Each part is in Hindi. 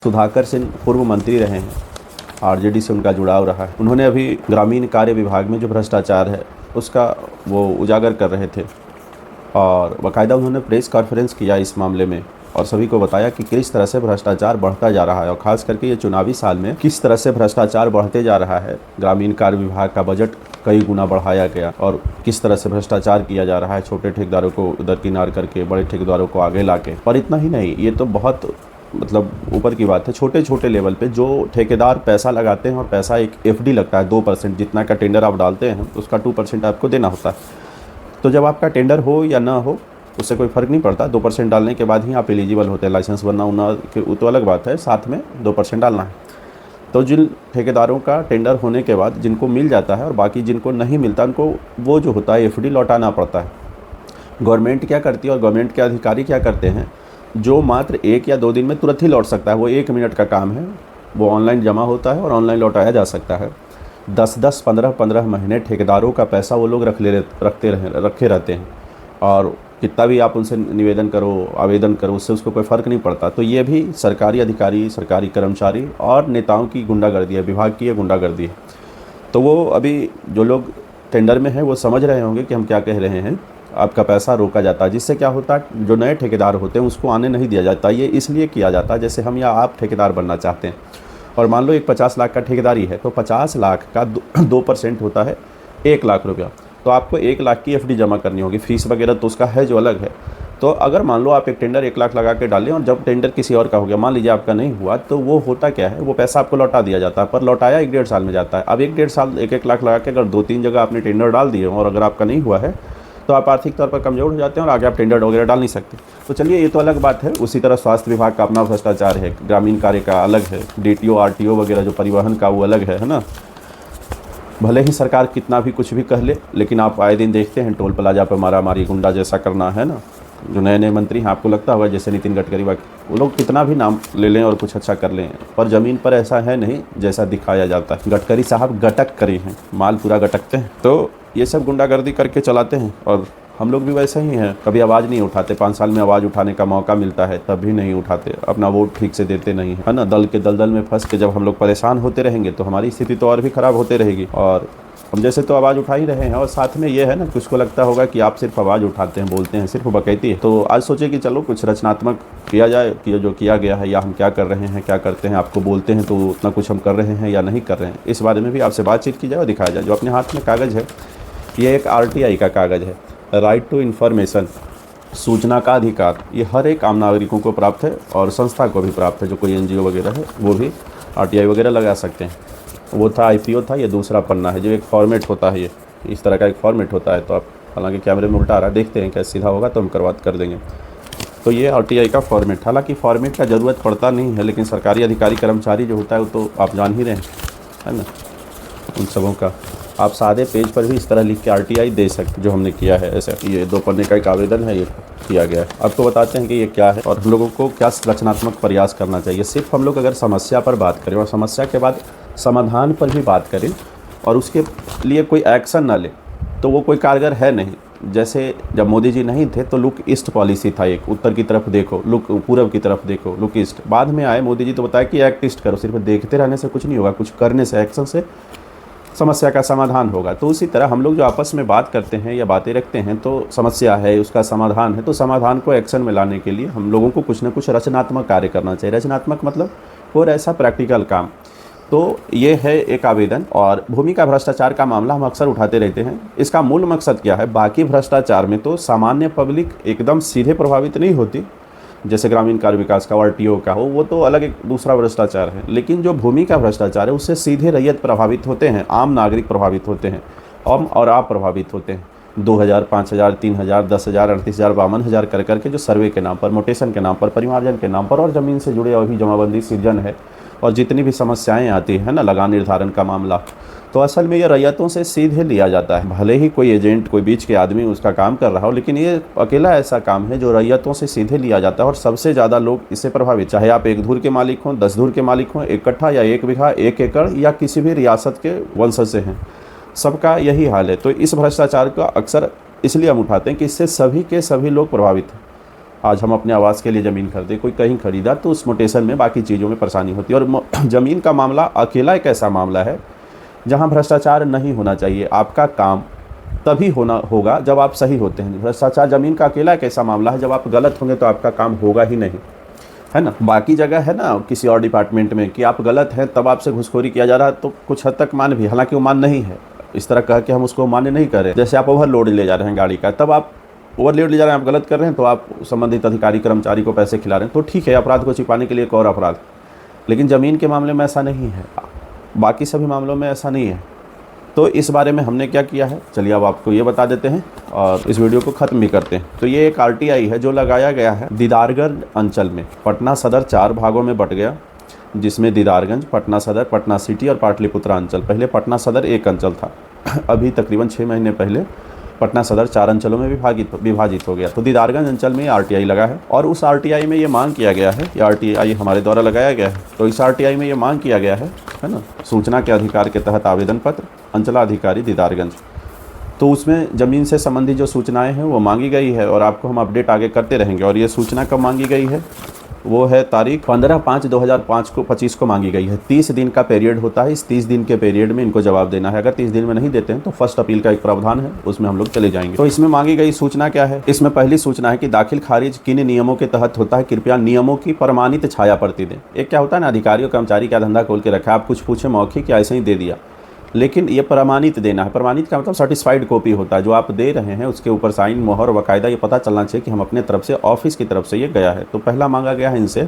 सुधाकर सिंह पूर्व मंत्री रहे हैं, आरजेडी से उनका जुड़ाव रहा है। उन्होंने अभी ग्रामीण कार्य विभाग में जो भ्रष्टाचार है उसका वो उजागर कर रहे थे और बाकायदा उन्होंने प्रेस कॉन्फ्रेंस किया इस मामले में और सभी को बताया कि किस तरह से भ्रष्टाचार बढ़ता जा रहा है और ख़ास करके ये चुनावी साल में किस तरह से भ्रष्टाचार बढ़ते जा रहा है। ग्रामीण कार्य विभाग का बजट कई गुना बढ़ाया गया और किस तरह से भ्रष्टाचार किया जा रहा है, छोटे ठेकेदारों को दरकिनार करके बड़े ठेकेदारों को आगे लाके। और इतना ही नहीं, ये तो बहुत ऊपर की बात है। छोटे छोटे लेवल पे जो ठेकेदार पैसा लगाते हैं और पैसा एक एफडी लगता है 2%, जितना का टेंडर आप डालते हैं उसका 2% आपको देना होता है। तो जब आपका टेंडर हो या ना हो उससे कोई फ़र्क नहीं पड़ता, 2% डालने के बाद ही आप एलिजिबल होते हैं। लाइसेंस बनना उना वो तो अलग बात है, साथ में 2% डालना है। तो जिन ठेकेदारों का टेंडर होने के बाद जिनको मिल जाता है और बाकी जिनको नहीं मिलता उनको वो जो होता है एफडी लौटाना पड़ता है। गवर्नमेंट क्या करती है और गवर्नमेंट के अधिकारी क्या करते हैं, जो मात्र 1 या 2 दिन में तुरंत ही लौट सकता है, वो 1 मिनट का काम है, वो ऑनलाइन जमा होता है और ऑनलाइन लौटाया जा सकता है। 10-10, 15-15 महीने ठेकेदारों का पैसा वो लोग रखे रहते हैं और कितना भी आप उनसे निवेदन करो, आवेदन करो, उससे उसको कोई फ़र्क नहीं पड़ता। तो ये भी सरकारी अधिकारी, सरकारी कर्मचारी और नेताओं की गुंडागर्दी है, विभाग की ये गुंडागर्दी है। तो वो अभी जो लोग टेंडर में हैं वो समझ रहे होंगे कि हम क्या कह रहे हैं। आपका पैसा रोका जाता है, जिससे क्या होता है, जो नए ठेकेदार होते हैं उसको आने नहीं दिया जाता। ये इसलिए किया जाता है जैसे हम या आप ठेकेदार बनना चाहते हैं और मान लो एक 50 लाख का ठेकेदारी है तो 50 लाख का 2% होता है 1 लाख रुपया। तो आपको 1 लाख की एफडी जमा करनी होगी, फीस वगैरह तो उसका है जो अलग है। तो अगर मान लो आप एक टेंडर 1 लाख लगा के डालें और जब टेंडर किसी और का हो गया, मान लीजिए आपका नहीं हुआ, तो वो होता क्या है, वो पैसा आपको लौटा दिया जाता है, पर लौटाया 1-1.5 साल में जाता है। अब 1-1.5 साल 1-1 लाख लगा के अगर 2-3 जगह आपने टेंडर डाल दिए और अगर आपका नहीं हुआ है तो आप आर्थिक तौर पर कमज़ोर हो जाते हैं और आगे आप टेंडर वगैरह डाल नहीं सकते। तो चलिए ये तो अलग बात है। उसी तरह स्वास्थ्य विभाग का अपना भ्रष्टाचार है, ग्रामीण कार्य का अलग है, डीटीओ आरटीओ वगैरह जो परिवहन का वो अलग है ना। भले ही सरकार कितना भी कुछ भी कह ले, लेकिन आप आए दिन देखते हैं टोल प्लाजा पर मारामारी, गुंडा जैसा करना है ना। जो नए नए मंत्री हैं आपको लगता होगा जैसे नितिन गडकरी, वो लोग कितना भी नाम ले लें और कुछ अच्छा कर लें, पर ज़मीन पर ऐसा है नहीं जैसा दिखाया जाता है। गडकरी साहब गटक करे हैं, माल पूरा गटकते हैं। तो ये सब गुंडागर्दी करके चलाते हैं और हम लोग भी वैसे ही हैं। कभी आवाज़ नहीं उठाते, 5 साल में आवाज़ उठाने का मौका मिलता है तब भी नहीं उठाते, अपना वोट ठीक से देते नहीं है ना। दल के दलदल में फंस के जब हम लोग परेशान होते रहेंगे तो हमारी स्थिति तो और भी ख़राब होते रहेगी। और हम जैसे तो आवाज़ उठा ही रहे हैं और साथ में ये है ना, कुछ को लगता होगा कि आप सिर्फ आवाज़ उठाते हैं, बोलते हैं, सिर्फ बकैती है। तो आज सोचे कि चलो कुछ रचनात्मक किया जाए कि जो किया गया है या हम क्या कर रहे हैं, क्या करते हैं, आपको बोलते हैं तो उतना कुछ हम कर रहे हैं या नहीं कर रहे हैं, इस बारे में भी आपसे बातचीत की जाए और दिखाया जाए। जो अपने हाथ में कागज़ है ये एक RTI का कागज़ है, राइट टू इन्फॉर्मेशन, सूचना का अधिकार। ये हर एक आम नागरिकों को प्राप्त है और संस्था को भी प्राप्त है। जो कोई NGO वगैरह है वो भी RTI वगैरह लगा सकते हैं। वो था IPO था, ये दूसरा पन्ना है जो एक फॉर्मेट होता है, ये इस तरह का एक फॉर्मेट होता है। तो आप हालांकि कैमरे में उल्टा आ रहा है, देखते हैं क्या सीधा होगा तो हम कर देंगे। तो ये RTI का फॉर्मेट, हालांकि फॉर्मेट का ज़रूरत पड़ता नहीं है, लेकिन सरकारी अधिकारी कर्मचारी जो होता है वो तो आप जान ही रहे हैं, है ना। उन सबों का आप सादे पेज पर भी इस तरह लिख के RTI दे सकते, जो हमने किया है। ऐसे ये 2 पन्ने का एक आवेदन है, ये किया गया है। आपको बताते हैं कि ये क्या है और हम लोगों को क्या रचनात्मक प्रयास करना चाहिए। सिर्फ हम लोग अगर समस्या पर बात करें और समस्या के बाद समाधान पर भी बात करें और उसके लिए कोई एक्शन ना ले तो वो कोई कारगर है नहीं। जैसे जब मोदी जी नहीं थे तो लुक ईस्ट पॉलिसी था, एक उत्तर की तरफ देखो, लुक पूरब की तरफ देखो, लुक ईस्ट। बाद में आए मोदी जी तो बताया कि एक्ट ईस्ट करो। सिर्फ देखते रहने से कुछ नहीं होगा, कुछ करने से, एक्शन से समस्या का समाधान होगा। तो उसी तरह हम लोग जो आपस में बात करते हैं या बातें रखते हैं तो समस्या है, उसका समाधान है, तो समाधान को एक्शन में लाने के लिए हम लोगों को कुछ ना कुछ रचनात्मक कार्य करना चाहिए। रचनात्मक मतलब और ऐसा प्रैक्टिकल काम। तो ये है एक आवेदन। और भूमि का भ्रष्टाचार का मामला हम अक्सर उठाते रहते हैं। इसका मूल मकसद क्या है, बाकी भ्रष्टाचार में तो सामान्य पब्लिक एकदम सीधे प्रभावित नहीं होती, जैसे ग्रामीण कार्य विकास का RTO का हो, वो तो अलग एक दूसरा भ्रष्टाचार है। लेकिन जो भूमि का भ्रष्टाचार है उससे सीधे रैयत प्रभावित होते हैं, आम नागरिक प्रभावित होते हैं और आप प्रभावित होते हैं। 2000, 5000, 3000, 10,000, 38,000, 52,000 कर करके जो सर्वे के नाम पर, मोटेशन के नाम पर, परिमार्जन के नाम पर और ज़मीन से जुड़े अभी जमाबंदी सृजन है और जितनी भी समस्याएं आती हैं ना, लगान निर्धारण का मामला, तो असल में ये रैयतों से सीधे लिया जाता है। भले ही कोई एजेंट, कोई बीच के आदमी उसका काम कर रहा हो, लेकिन ये अकेला ऐसा काम है जो रैयतों से सीधे लिया जाता है और सबसे ज़्यादा लोग इससे प्रभावित, चाहे आप 1 धूर के मालिक हों, 10 धूर के मालिक हों, 1 कट्ठा या 1 बीघा, 1 एकड़ या किसी भी रियासत के वंशज से हैं, सबका यही हाल है। तो इस भ्रष्टाचार का अक्सर इसलिए हम उठाते हैं कि इससे सभी के सभी लोग प्रभावित हैं। आज हम अपने आवास के लिए ज़मीन खरीदे, कोई कहीं खरीदा, तो उस म्यूटेशन में बाकी चीज़ों में परेशानी होती है। और ज़मीन का मामला अकेला एक ऐसा मामला है जहाँ भ्रष्टाचार नहीं होना चाहिए। आपका काम तभी होगा जब आप सही होते हैं। भ्रष्टाचार ज़मीन का अकेला एक ऐसा मामला है, जब आप गलत होंगे तो आपका काम होगा ही नहीं, है ना। बाकी जगह है ना किसी और डिपार्टमेंट में कि आप गलत हैं तब आपसे घूसखोरी किया जा रहा है, तो कुछ हद तक मान भी, हालांकि वो मान नहीं है, इस तरह कह के हम उसको मान्य नहीं कर रहे। जैसे आप ओवरलोड ले जा रहे हैं गाड़ी का, तब आप ओवरलोड ले जा रहे हैं, आप गलत कर रहे हैं, तो आप संबंधित अधिकारी कर्मचारी को पैसे खिला रहे हैं, तो ठीक है, अपराध को छिपाने के लिए एक और अपराध। लेकिन ज़मीन के मामले में ऐसा नहीं है, बाकी सभी मामलों में ऐसा नहीं है। तो इस बारे में हमने क्या किया है, चलिए अब आपको ये बता देते हैं और इस वीडियो को ख़त्म भी करते हैं। तो ये एक RTI है जो लगाया गया है दीदारगंज अंचल में। पटना सदर 4 भागों में बट गया, जिसमें दीदारगंज, पटना सदर, पटना सिटी और पाटलिपुत्रा अंचल। पहले पटना सदर एक अंचल था, अभी तकरीबन 6 महीने पहले पटना सदर 4 अंचलों में विभाजित हो गया। तो दीदारगंज अंचल में RTI लगा है और उस RTI में ये मांग किया गया है, ये RTI हमारे द्वारा लगाया गया है। तो इस RTI में ये मांग किया गया है ना, सूचना के अधिकार के तहत आवेदन पत्र, अंचलाधिकारी दीदारगंज। तो उसमें ज़मीन से संबंधित जो सूचनाएं हैं वो मांगी गई है और आपको हम अपडेट आगे करते रहेंगे। और ये सूचना कब मांगी गई है, वो है तारीख 15/5/2025 को मांगी गई है। 30 दिन का पीरियड होता है, इस 30 दिन के पीरियड में इनको जवाब देना है। अगर 30 दिन में नहीं देते हैं तो फर्स्ट अपील का एक प्रावधान है, उसमें हम लोग चले जाएंगे। तो इसमें मांगी गई सूचना क्या है, इसमें पहली सूचना है कि दाखिल खारिज किन नियमों के तहत होता है, कृपया नियमों की प्रमाणित छाया प्रति दें। एक क्या होता है ना, अधिकारी और कर्मचारी का धंधा खोल के रखा है, आप कुछ पूछे मौखिक या ऐसे ही दे दिया, लेकिन ये प्रमाणित देना है। प्रमाणित का मतलब सर्टिफाइड कॉपी होता है, जो आप दे रहे हैं उसके ऊपर साइन, मोहर, बाकायदा ये पता चलना चाहिए कि हम अपने तरफ से, ऑफिस की तरफ से ये गया है। तो पहला मांगा गया है इनसे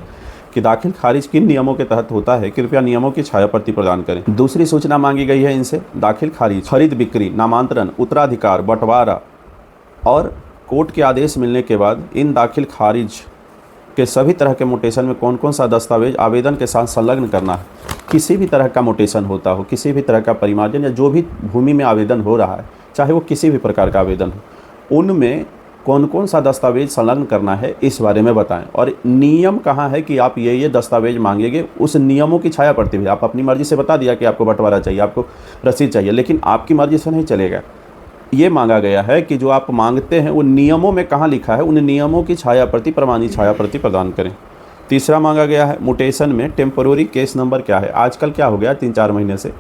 कि दाखिल खारिज किन नियमों के तहत होता है, कृपया नियमों की छाया प्रति प्रदान करें। दूसरी सूचना मांगी गई है इनसे, दाखिल खारिज, खरीद बिक्री, नामांतरण, उत्तराधिकार, बंटवारा और कोर्ट के आदेश मिलने के बाद इन दाखिल खारिज के सभी तरह के म्यूटेशन में कौन कौन सा दस्तावेज आवेदन के साथ संलग्न करना है। किसी भी तरह का म्यूटेशन होता हो, किसी भी तरह का परिमार्जन या जो भी भूमि में आवेदन हो रहा है, चाहे वो किसी भी प्रकार का आवेदन हो, उनमें कौन कौन सा दस्तावेज संलग्न करना है इस बारे में बताएं। और नियम कहाँ है कि आप ये दस्तावेज मांगेंगे, उस नियमों की छाया पड़ती हुई। आप अपनी मर्जी से बता दिया कि आपको बंटवारा चाहिए, आपको रसीद चाहिए, लेकिन आपकी मर्जी से नहीं चलेगा। ये मांगा गया है कि जो आप मांगते हैं वो नियमों में कहाँ लिखा है, उन नियमों की छाया प्रति, प्रमाणित छाया प्रति प्रदान करें। तीसरा मांगा गया है, म्यूटेशन में टेम्पोररी केस नंबर क्या है। आजकल क्या हो गया, 3-4 महीने से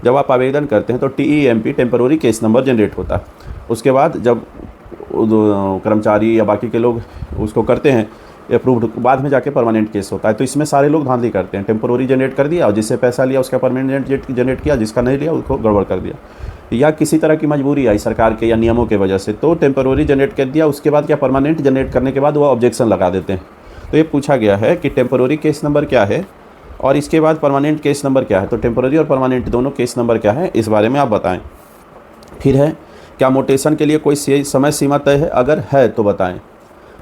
जब आप आवेदन करते हैं तो TEMP temporary case number generate होता है। उसके बाद जब कर्मचारी या बाकी के लोग उसको करते हैं अप्रूव्ड, बाद में जाके परमानेंट केस होता है। तो इसमें सारे लोग धांधली करते हैं, टेम्पोररी जनरेट कर दिया और जिससे पैसा लिया उसका परमानेंट जनरेट किया, जिसका नहीं लिया उसको गड़बड़ कर दिया, या किसी तरह की मजबूरी आई सरकार के या नियमों की वजह से, तो टेम्पोररी जनरेट कर दिया। उसके बाद क्या, परमानेंट जनरेट करने के बाद वो ऑब्जेक्शन लगा देते हैं। तो ये पूछा गया है कि टेम्पोररी केस नंबर क्या है और इसके बाद परमानेंट केस नंबर क्या है। तो टेम्पोररी और परमानेंट दोनों केस नंबर क्या है, इस बारे में आप बताएं। फिर है, क्या म्यूटेशन के लिए कोई समय सीमा तय है, अगर है तो बताएं।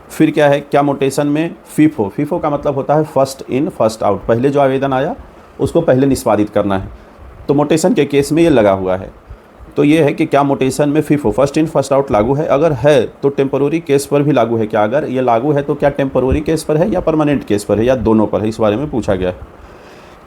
फिर क्या है, क्या म्यूटेशन में फीफो का मतलब होता है फर्स्ट इन फर्स्ट आउट, पहले जो आवेदन आया उसको पहले निष्पादित करना है। तो म्यूटेशन के केस में ये लगा हुआ है। तो ये है कि क्या म्यूटेशन में FIFO, first in first out लागू है, अगर है तो टेम्पोररी केस पर भी लागू है क्या, अगर ये लागू है तो क्या टेम्पोररी केस पर है या परमानेंट केस पर है या दोनों पर है, इस बारे में पूछा गया है।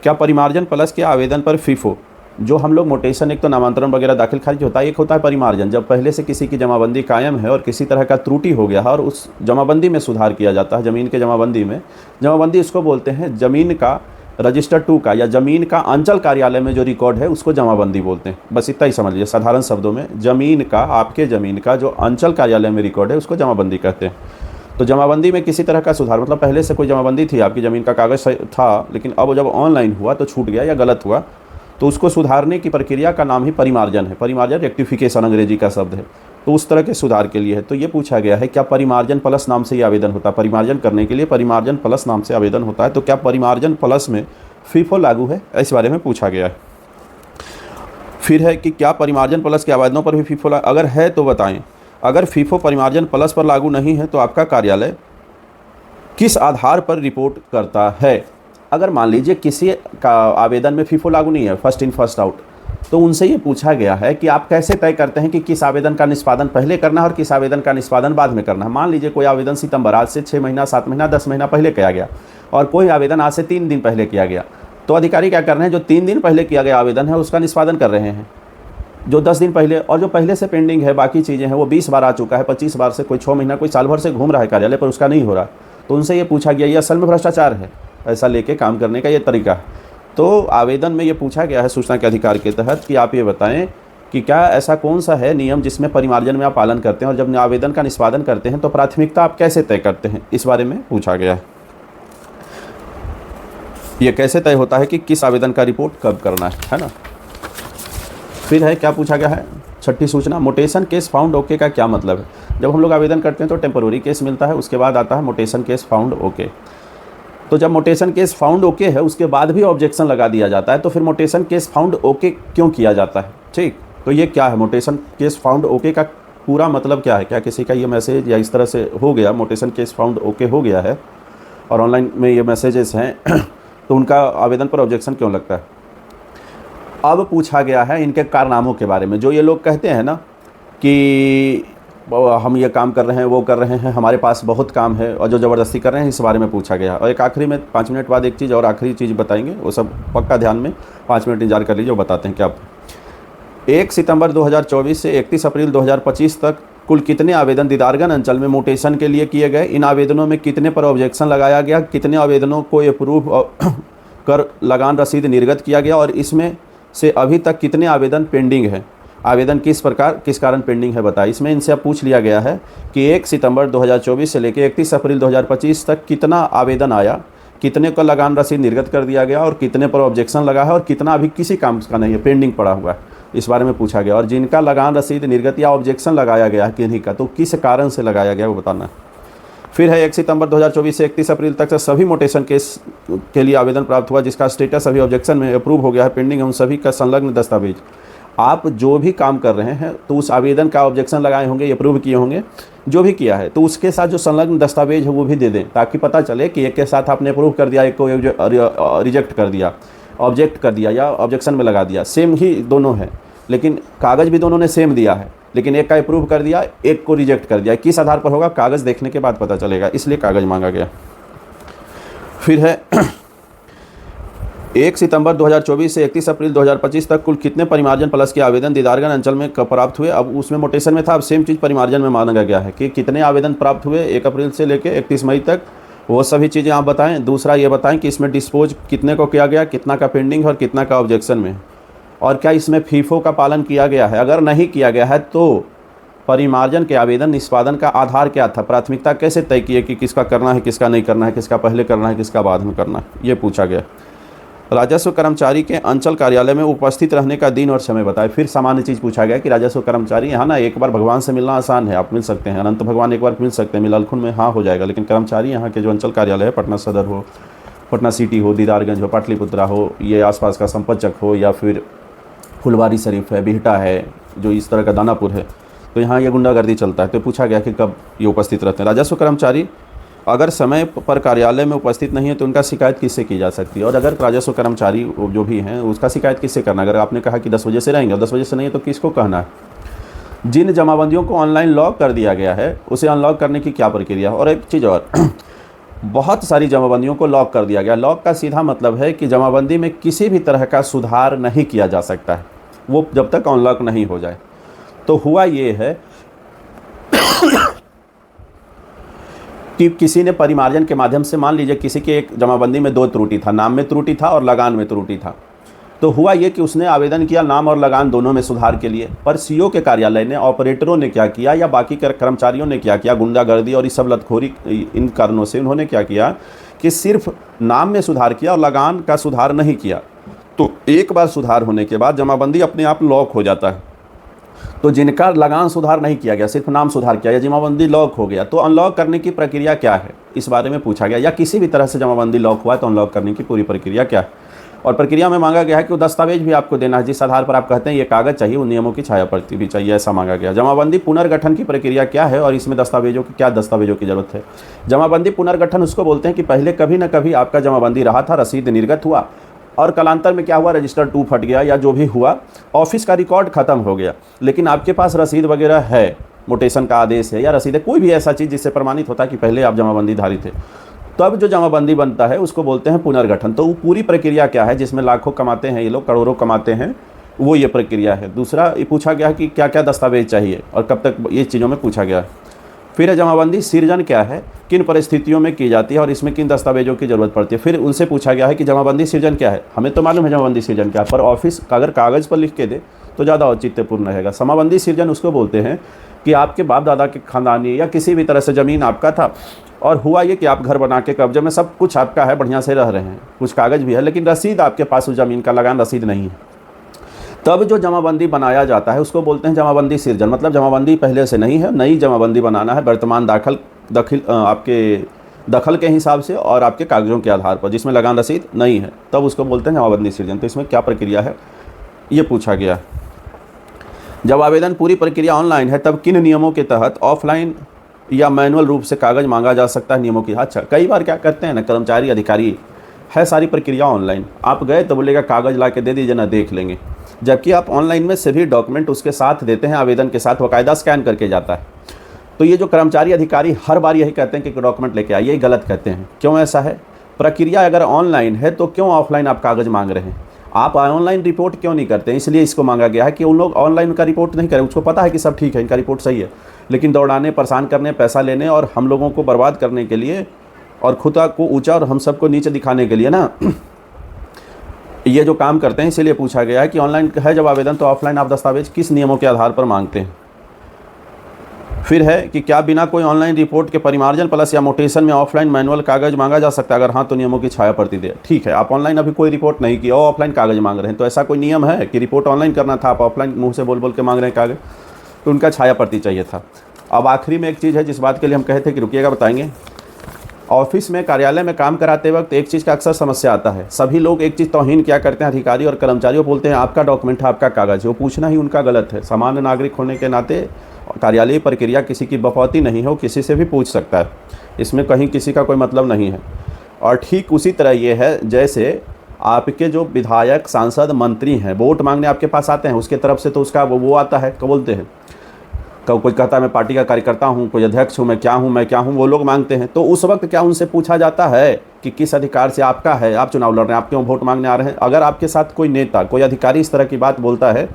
क्या परिमार्जन प्लस के आवेदन पर फीफो, जो हम लोग म्यूटेशन, एक तो नामांतरण वगैरह दाखिल खारिज होता है, एक होता है परिमार्जन, जब पहले से किसी की जमाबंदी कायम है और किसी तरह का त्रुटि हो गया है और उस जमाबंदी में सुधार किया जाता है। ज़मीन के जमाबंदी में, जमाबंदी उसको बोलते हैं, ज़मीन का रजिस्टर 2 का या ज़मीन का अंचल कार्यालय में जो रिकॉर्ड है उसको जमाबंदी बोलते हैं। बस इतना ही समझ लीजिए साधारण शब्दों में, ज़मीन का, आपके ज़मीन का जो अंचल कार्यालय में रिकॉर्ड है उसको जमाबंदी कहते हैं। तो जमाबंदी में किसी तरह का सुधार, मतलब पहले से कोई जमाबंदी थी, आपकी ज़मीन का कागज़ था, लेकिन अब जब ऑनलाइन हुआ तो छूट गया या गलत हुआ, तो उसको सुधारने की प्रक्रिया का नाम ही परिमार्जन है। परिमार्जन रेक्टिफिकेशन अंग्रेजी का शब्द है। तो उस तरह के सुधार के लिए है। तो ये पूछा गया है, क्या परिमार्जन प्लस नाम से ये आवेदन होता है, परिमार्जन करने के लिए परिमार्जन प्लस नाम से आवेदन होता है, तो क्या परिमार्जन प्लस में फीफो लागू है, इस बारे में पूछा गया है। फिर है कि क्या परिमार्जन प्लस के आवेदनों पर भी फीफो अगर है तो बताएं। अगर फीफो परिमार्जन प्लस पर लागू नहीं है तो आपका कार्यालय किस आधार पर रिपोर्ट करता है। अगर मान लीजिए किसी का आवेदन में फीफो लागू नहीं है, फर्स्ट इन फर्स्ट आउट, तो उनसे ये पूछा गया है कि आप कैसे तय करते हैं कि किस आवेदन का निष्पादन पहले करना है और किस आवेदन का निष्पादन बाद में करना है। मान लीजिए कोई आवेदन सितंबर, आज से 6 महीना, 7 महीना, 10 महीना पहले किया गया और कोई आवेदन आज से 3 दिन पहले किया गया, तो अधिकारी क्या कर रहे हैं, जो 3 दिन पहले किया गया आवेदन है उसका निष्पादन कर रहे हैं। जो 10 दिन पहले और जो पहले से पेंडिंग है बाकी चीज़ें हैं वो 20 बार आ चुका है, 25 बार से, कोई 6 महीना, कोई साल भर से घूम रहा है कार्यालय पर, उसका नहीं हो रहा। तो उनसे ये पूछा गया ये असल में भ्रष्टाचार है, ऐसा लेके काम करने का ये तरीका है। तो आवेदन में ये पूछा गया है सूचना के अधिकार के तहत कि आप ये बताएं कि क्या ऐसा कौन सा है नियम जिसमें परिमार्जन में आप पालन करते हैं, और जब आवेदन का निष्पादन करते हैं तो प्राथमिकता आप कैसे तय करते हैं, इस बारे में पूछा गया है। ये कैसे तय होता है कि किस आवेदन का रिपोर्ट कब करना है ना। फिर है क्या पूछा गया है, छठी सूचना, मोटेशन केस फाउंड ओके का क्या मतलब है। जब हम लोग आवेदन करते हैं तो टेम्पोररी केस मिलता है, उसके बाद आता है मोटेशन केस फाउंड ओके। तो जब मोटेशन केस फाउंड ओके है उसके बाद भी ऑब्जेक्शन लगा दिया जाता है, तो फिर मोटेशन केस फाउंड ओके क्यों किया जाता है। ठीक, तो ये क्या है मोटेशन केस फाउंड ओके का पूरा मतलब क्या है। क्या किसी का ये मैसेज या इस तरह से हो गया, मोटेशन केस फाउंड ओके हो गया है और ऑनलाइन में ये मैसेजेस हैं तो उनका आवेदन पर ऑब्जेक्शन क्यों लगता है। अब पूछा गया है इनके कारनामों के बारे में। जो ये लोग कहते हैं ना कि हम ये काम कर रहे हैं, वो कर रहे हैं, हमारे पास बहुत काम है, और जो ज़बरदस्ती कर रहे हैं, इस बारे में पूछा गया। और एक आखिरी में 5 मिनट बाद एक चीज़ और आखिरी चीज़ बताएंगे, वो सब पक्का ध्यान में 5 मिनट इंतजार कर लीजिए, वो बताते हैं क्या। 1 सितंबर 2024 से 31 अप्रैल 2025 तक कुल कितने आवेदन दीदारगंज अंचल में मोटेशन के लिए किए गए, इन आवेदनों में कितने पर ऑब्जेक्शन लगाया गया, कितने आवेदनों को अप्रूव कर लगान रसीद निर्गत किया गया, और इसमें से अभी तक कितने आवेदन पेंडिंग हैं, आवेदन किस कारण पेंडिंग है बताइए। इसमें इनसे अब पूछ लिया गया है कि 1 सितंबर 2024 से लेकर 31 अप्रैल 2025 तक कितना आवेदन आया, कितने को लगान रसीद निर्गत कर दिया गया, और कितने पर ऑब्जेक्शन लगा है, और कितना अभी किसी काम का नहीं है, पेंडिंग पड़ा हुआ है, इस बारे में पूछा गया। और जिनका लगान रसीद निर्गत या ऑब्जेक्शन लगाया गया है किन्हीं का, तो किस कारण से लगाया गया वो बताना है। फिर है 1 सितंबर 2024 से 31 अप्रैल तक से सभी मोटेशन केस के लिए आवेदन प्राप्त हुआ जिसका स्टेटस अभी ऑब्जेक्शन में अप्रूव हो गया है, पेंडिंग है, उन सभी का संलग्न दस्तावेज। आप जो भी काम कर रहे हैं तो उस आवेदन का ऑब्जेक्शन लगाए होंगे, अप्रूव किए होंगे, जो भी किया है, तो उसके साथ जो संलग्न दस्तावेज है वो भी दे दें, ताकि पता चले कि एक के साथ आपने अप्रूव कर दिया, एक को रिजेक्ट कर दिया, ऑब्जेक्ट कर दिया या ऑब्जेक्शन में लगा दिया। सेम ही दोनों है, लेकिन कागज़ भी दोनों ने सेम दिया है, लेकिन एक का अप्रूव कर दिया, एक को रिजेक्ट कर दिया। किस आधार पर होगा, कागज़ देखने के बाद पता चलेगा, इसलिए कागज़ मांगा गया। फिर है 1 सितंबर 2024 से 31 अप्रैल 2025 तक कुल कितने परिमार्जन प्लस के आवेदन दीदारगंज अंचल में प्राप्त हुए। अब उसमें मोटेशन में था, अब सेम चीज़ परिमार्जन में मांगा गया है कि कितने आवेदन प्राप्त हुए 1 अप्रैल से लेकर 31 मई तक, वो सभी चीज़ें आप बताएं। दूसरा ये बताएं कि इसमें डिस्पोज कितने को किया गया, कितना का पेंडिंग है और कितना का ऑब्जेक्शन में, और क्या इसमें फीफो का पालन किया गया है। अगर नहीं किया गया है तो परिमार्जन के आवेदन निष्पादन का आधार क्या था, प्राथमिकता कैसे तय की है कि किसका करना है, किसका नहीं करना है, किसका पहले करना है, किसका बाद में करना है, ये पूछा गया। राजस्व कर्मचारी के अंचल कार्यालय में उपस्थित रहने का दिन और समय बताएं। फिर सामान्य चीज़ पूछा गया कि राजस्व कर्मचारी यहाँ ना, एक बार भगवान से मिलना आसान है, आप मिल सकते हैं, अनंत भगवान एक बार मिल सकते हैं, मिलालखुन में हाँ हो जाएगा, लेकिन कर्मचारी यहाँ के जो अंचल कार्यालय है, पटना सदर हो, पटना सिटी हो, दीदारगंज हो, पाटलिपुत्रा हो, ये आसपास का संपतचक हो, या फिर फुलवारी शरीफ है, बिहटा है, जो इस तरह का दानापुर है, तो यहाँ ये गुंडागर्दी चलता है। तो पूछा गया कि कब ये उपस्थित रहते हैं। राजस्व कर्मचारी अगर समय पर कार्यालय में उपस्थित नहीं है तो उनका शिकायत किससे की जा सकती है, और अगर राजस्व कर्मचारी जो भी हैं उसका शिकायत किससे करना। अगर आपने कहा कि 10 बजे से रहेंगे और 10 बजे से नहीं है तो किसको कहना है। जिन जमाबंदियों को ऑनलाइन लॉक कर दिया गया है उसे अनलॉक करने की क्या प्रक्रिया। और एक चीज़ और बहुत सारी जमाबंदियों को लॉक कर दिया गया। लॉक का सीधा मतलब है कि जमाबंदी में किसी भी तरह का सुधार नहीं किया जा सकता है, वो जब तक अनलॉक नहीं हो जाए। तो हुआ ये है कि किसी ने परिमार्जन के माध्यम से, मान लीजिए किसी के एक जमाबंदी में 2 त्रुटि था, नाम में त्रुटि था और लगान में त्रुटि था। तो हुआ ये कि उसने आवेदन किया नाम और लगान दोनों में सुधार के लिए, पर सीओ के कार्यालय ने, ऑपरेटरों ने क्या किया या बाकी कर्मचारियों ने क्या किया, गुंडागर्दी और इस सब लतखोरी इन कारणों से उन्होंने क्या किया कि सिर्फ नाम में सुधार किया और लगान का सुधार नहीं किया। तो एक बार सुधार होने के बाद जमाबंदी अपने आप लॉक हो जाता है। तो जिनका लगान सुधार नहीं किया गया, सिर्फ नाम सुधार किया, या जमाबंदी लॉक हो गया, तो अनलॉक करने की प्रक्रिया क्या है, इस बारे में पूछा गया। या किसी भी तरह से जमाबंदी लॉक हुआ है तो अनलॉक करने की पूरी प्रक्रिया क्या है। और प्रक्रिया में मांगा गया है कि वो दस्तावेज भी आपको देना है जिस आधार पर आप कहते हैं ये कागज़ चाहिए, उन नियमों की छाया प्रति भी चाहिए, ऐसा मांगा गया। जमाबंदी पुनर्गठन की प्रक्रिया क्या है और इसमें दस्तावेजों की क्या दस्तावेजों की जरूरत है। जमाबंदी पुनर्गठन उसको बोलते हैं कि पहले कभी ना कभी आपका जमाबंदी रहा था, रसीद निर्गत हुआ, और कालांतर में क्या हुआ, रजिस्टर 2 फट गया या जो भी हुआ, ऑफिस का रिकॉर्ड खत्म हो गया, लेकिन आपके पास रसीद वगैरह है, मोटेशन का आदेश है या रसीद है, कोई भी ऐसा चीज़ जिससे प्रमाणित होता है कि पहले आप जमाबंदी धारी थे, तब जो जमाबंदी बनता है उसको बोलते हैं पुनर्गठन। तो वो पूरी प्रक्रिया क्या है जिसमें लाखों कमाते हैं ये लोग, करोड़ों कमाते हैं, वो ये प्रक्रिया है। दूसरा ये पूछा गया कि क्या क्या दस्तावेज चाहिए और कब तक, ये चीज़ों में पूछा गया। फिर है जमाबंदी सृजन क्या है, किन परिस्थितियों में की जाती है और इसमें किन दस्तावेजों की ज़रूरत पड़ती है। फिर उनसे पूछा गया है कि जमाबंदी सृजन क्या है। हमें तो मालूम है जमाबंदी सृजन क्या है, पर ऑफिस अगर कागज़ पर लिख के दे तो ज़्यादा औचित्यपूर्ण रहेगा। समाबंदी सृजन उसको बोलते हैं कि आपके बाप दादा के खानदानी या किसी भी तरह से ज़मीन आपका था और हुआ ये कि आप घर बना के कब्जे में सब कुछ आपका है, बढ़िया से रह रहे हैं, कुछ कागज़ भी है, लेकिन रसीद आपके पास उस ज़मीन का लगान रसीद नहीं है। तब जो जमाबंदी बनाया जाता है उसको बोलते हैं जमाबंदी सृजन। मतलब जमाबंदी पहले से नहीं है, नई जमाबंदी बनाना है वर्तमान आपके दखल के हिसाब से और आपके कागज़ों के आधार पर, जिसमें लगान रसीद नहीं है, तब उसको बोलते हैं जमाबंदी सृजन। तो इसमें क्या प्रक्रिया है ये पूछा गया। जब आवेदन पूरी प्रक्रिया ऑनलाइन है तब किन नियमों के तहत ऑफलाइन या मैनुअल रूप से कागज़ मांगा जा सकता है, नियमों की। अच्छा, कई बार क्या करते हैं ना कर्मचारी अधिकारी, है सारी प्रक्रिया ऑनलाइन, आप गए तो बोलेगा कागज़ ला के दे दीजिए ना, देख लेंगे। जबकि आप ऑनलाइन में सभी डॉक्यूमेंट उसके साथ देते हैं, आवेदन के साथ बाकायदा स्कैन करके जाता है। तो ये जो कर्मचारी अधिकारी हर बार यही कहते हैं कि डॉक्यूमेंट लेके आइए, ये गलत कहते हैं। क्यों ऐसा है? प्रक्रिया अगर ऑनलाइन है तो क्यों ऑफलाइन आप कागज़ मांग रहे हैं? आप ऑनलाइन रिपोर्ट क्यों नहीं करते? इसलिए इसको मांगा गया है कि उन लोग ऑनलाइन का रिपोर्ट नहीं करें। उसको पता है कि सब ठीक है, इनका रिपोर्ट सही है, लेकिन दौड़ाने, परेशान करने, पैसा लेने और हम लोगों को बर्बाद करने के लिए और खुद को ऊंचा और हम सबको नीचे दिखाने के लिए ना ये जो काम करते हैं। इसीलिए पूछा गया है कि ऑनलाइन है जब आवेदन तो ऑफलाइन आप दस्तावेज किस नियमों के आधार पर मांगते हैं। फिर है कि क्या बिना कोई ऑनलाइन रिपोर्ट के परिमार्जन प्लस या मोटेशन में ऑफलाइन मैनुअल कागज़ मांगा जा सकता है? अगर हाँ तो नियमों की छाया पड़ती दे। ठीक है, आप ऑनलाइन अभी कोई रिपोर्ट नहीं की और ऑफलाइन कागज़ मांग रहे हैं, तो ऐसा कोई नियम है कि रिपोर्ट ऑनलाइन करना था, आप ऑफलाइन मुंह से बोल बोल के मांग रहे हैं कागज़, तो उनका छाया पड़ती चाहिए था। अब आखिरी में एक चीज़ है जिस बात के लिए हम कहे थे कि रुकिएगा बताएंगे। ऑफिस में, कार्यालय में काम कराते वक्त एक चीज़ का अक्सर समस्या आता है, सभी लोग एक चीज़ तौहीन क्या करते हैं, अधिकारी और कर्मचारी, वो बोलते हैं आपका डॉक्यूमेंट है, आपका कागज़ है। वो पूछना ही उनका गलत है। सामान्य नागरिक होने के नाते कार्यालयीय प्रक्रिया किसी की बकौती नहीं है, वो किसी से भी पूछ सकता है, इसमें कहीं किसी का कोई मतलब नहीं है। और ठीक उसी तरह ये है जैसे आपके जो विधायक, सांसद, मंत्री हैं, वोट मांगने आपके पास आते हैं, उसके तरफ से तो उसका वो आता है, क्या बोलते हैं, कोई कहता है मैं पार्टी का कार्यकर्ता हूँ, कोई अध्यक्ष हूँ, मैं क्या हूँ, वो लोग मांगते हैं। तो उस वक्त क्या उनसे पूछा जाता है कि किस अधिकार से आपका है, आप चुनाव लड़ रहे हैं, आप क्यों वोट मांगने आ रहे हैं? अगर आपके साथ कोई नेता, कोई अधिकारी इस तरह की बात बोलता है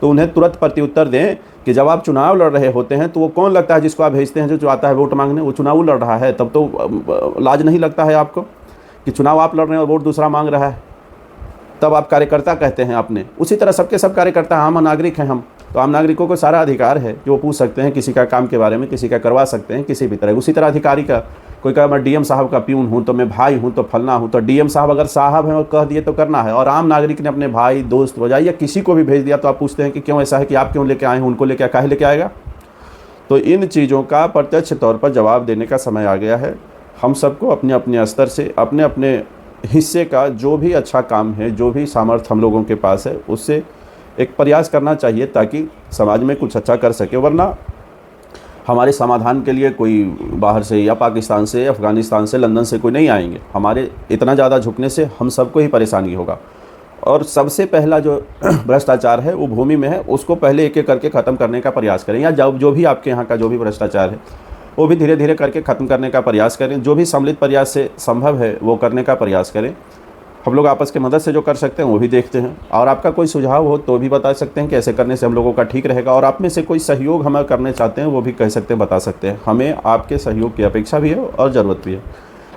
तो उन्हें तुरंत प्रत्युत्तर दें कि जब आप चुनाव लड़ रहे होते हैं तो वो कौन लगता है जिसको आप भेजते हैं, जो आता है वोट मांगने, वो चुनाव लड़ रहा है, तब तो लाज नहीं लगता है आपको कि चुनाव आप लड़ रहे हैं और वोट दूसरा मांग रहा है, तब आप कार्यकर्ता कहते हैं आपने। उसी तरह सबके सब कार्यकर्ता, आम नागरिक हैं हम, तो आम नागरिकों को सारा अधिकार है कि वो पूछ सकते हैं किसी का काम के बारे में, किसी का करवा सकते हैं किसी भी तरह। उसी तरह अधिकारी का, कोई कहा मैं डीएम साहब का प्यून हूँ, तो मैं भाई हूँ, तो फलना हूँ, तो डीएम साहब अगर साहब हैं और कह दिए तो करना है। और आम नागरिक ने अपने भाई, दोस्त, वजह या किसी को भी भेज दिया तो आप पूछते हैं कि क्यों ऐसा है, कि आप क्यों लेके आए हैं, उनको लेके काहे लेके आएगा? तो इन चीज़ों का प्रत्यक्ष तौर पर जवाब देने का समय आ गया है। हम सबको अपने अपने स्तर से अपने अपने हिस्से का जो भी अच्छा काम है, जो भी सामर्थ्य हम लोगों के पास है, उससे एक प्रयास करना चाहिए ताकि समाज में कुछ अच्छा कर सके। वरना हमारे समाधान के लिए कोई बाहर से या पाकिस्तान से, अफ़गानिस्तान से, लंदन से कोई नहीं आएंगे। हमारे इतना ज़्यादा झुकने से हम सबको ही परेशानी होगा। और सबसे पहला जो भ्रष्टाचार है वो भूमि में है, उसको पहले एक एक करके ख़त्म करने का प्रयास करें, या जो भी आपके यहाँ का जो भी भ्रष्टाचार है वो भी धीरे धीरे करके ख़त्म करने का प्रयास करें। जो भी सम्मिलित प्रयास से संभव है वो करने का प्रयास करें। हम लोग आपस की मदद से जो कर सकते हैं वो भी देखते हैं। और आपका कोई सुझाव हो तो भी बता सकते हैं कि ऐसे करने से हम लोगों का ठीक रहेगा। और आप में से कोई सहयोग हमें करने चाहते हैं वो भी कह सकते हैं, बता सकते हैं। हमें आपके सहयोग की अपेक्षा भी है और ज़रूरत भी है।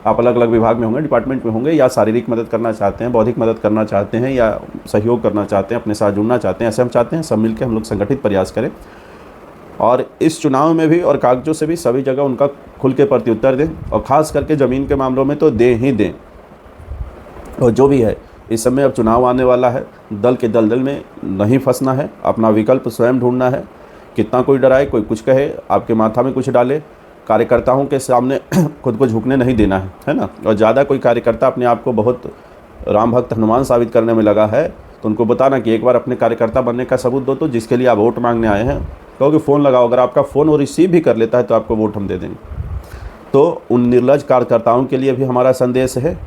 आप अलग अलग विभाग में होंगे, डिपार्टमेंट में होंगे, या शारीरिक मदद करना चाहते हैं, बौद्धिक मदद करना चाहते हैं, या सहयोग करना चाहते हैं, अपने साथ जुड़ना चाहते हैं, ऐसे हम चाहते हैं सब मिलकर हम लोग संगठित प्रयास करें। और इस चुनाव में भी और कागजों से भी सभी जगह उनका खुल के प्रत्युत्तर दें, और ख़ास करके ज़मीन के मामलों में तो दें ही दें। और जो भी है इस समय अब चुनाव आने वाला है, दल के दलदल में नहीं फंसना है, अपना विकल्प स्वयं ढूंढना है। कितना कोई डराए, कोई कुछ कहे, आपके माथा में कुछ डाले, कार्यकर्ताओं के सामने खुद को झुकने नहीं देना है ना। और ज़्यादा कोई कार्यकर्ता अपने आप को बहुत राम भक्त हनुमान साबित करने में लगा है तो उनको बताना कि एक बार अपने कार्यकर्ता बनने का सबूत दो, तो जिसके लिए आप वोट मांगने आए हैं कहो कि फ़ोन लगाओ, अगर आपका फ़ोन वो रिसीव भी कर लेता है तो आपको वोट हम दे देंगे। तो उन निर्लज कार्यकर्ताओं के लिए भी हमारा संदेश है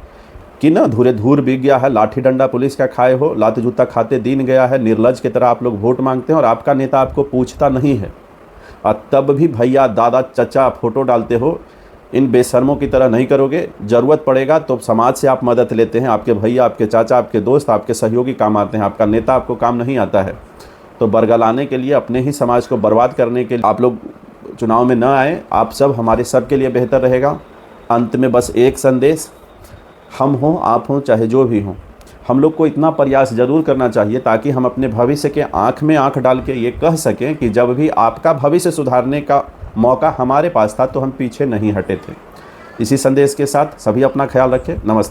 कि ना धूरे धूर बिक गया है, लाठी डंडा पुलिस का खाए हो, लात जूता खाते दिन गया है। निर्लज की तरह आप लोग वोट मांगते हैं और आपका नेता आपको पूछता नहीं है, और तब भी भैया, दादा, चचा फोटो डालते हो इन बेशर्मों की तरह नहीं करोगे। ज़रूरत पड़ेगा तो समाज से आप मदद लेते हैं, आपके भैया, आपके चाचा, आपके दोस्त, आपके सहयोगी काम आते हैं, आपका नेता आपको काम नहीं आता है। तो बरगलाने के लिए, अपने ही समाज को बर्बाद करने के लिए आप लोग चुनाव में न आए। आप सब हमारे सब के लिए बेहतर रहेगा। अंत में बस एक संदेश, हम हों, आप हों, चाहे जो भी हों, हम लोग को इतना प्रयास ज़रूर करना चाहिए ताकि हम अपने भविष्य के आँख में आँख डाल के ये कह सकें कि जब भी आपका भविष्य सुधारने का मौका हमारे पास था तो हम पीछे नहीं हटे थे। इसी संदेश के साथ सभी अपना ख्याल रखें। नमस्ते।